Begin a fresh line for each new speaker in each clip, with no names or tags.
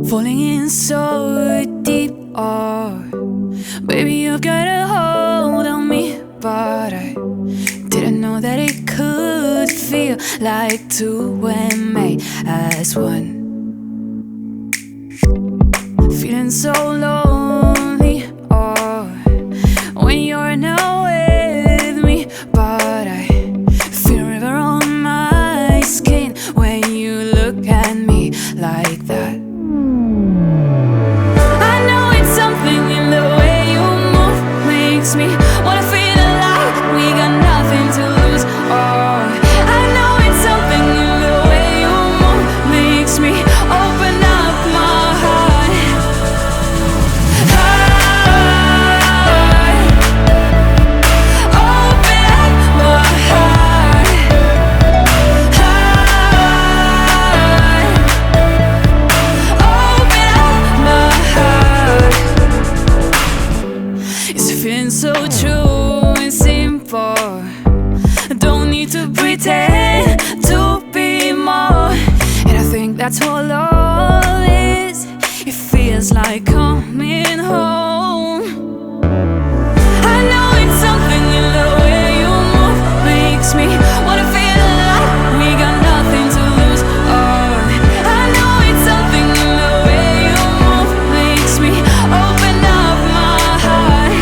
falling in so deep. Oh, baby, you've got a hold on me, but I didn't know that it could feel like two when made as one. Feeling so lonely, oh, when you're not with me, but I feel a river on my skin when you look at me like that. I know it's something in the way you move makes me wanna feel alive. We got nothing to lose. Oh, I know it's something in the way you move makes me open up my heart. Open up my heart. Open up my heart. It's feeling so true and simple. Don't need to pretend to be more. And I think that's what love is. It feels like coming home. I know it's something in the way you move makes me wanna feel alive. We got nothing to lose. Oh, I know it's something in the way you move makes me open up my heart.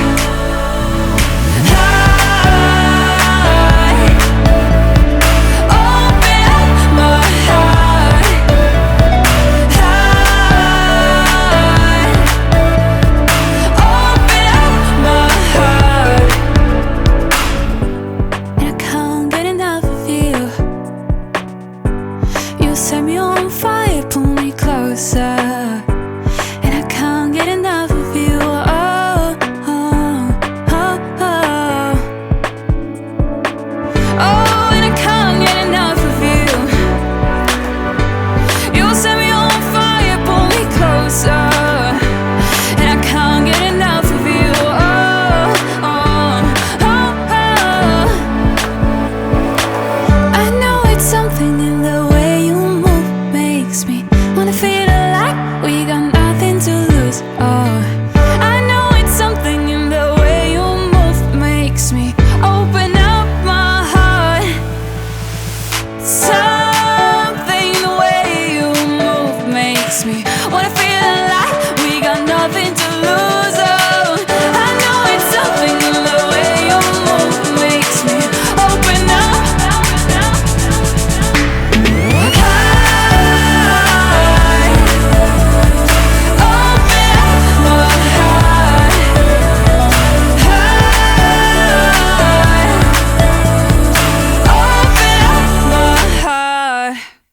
Open up my heart. Open up my heart. And I can't get enough of you. You set me on fire, pull me closer.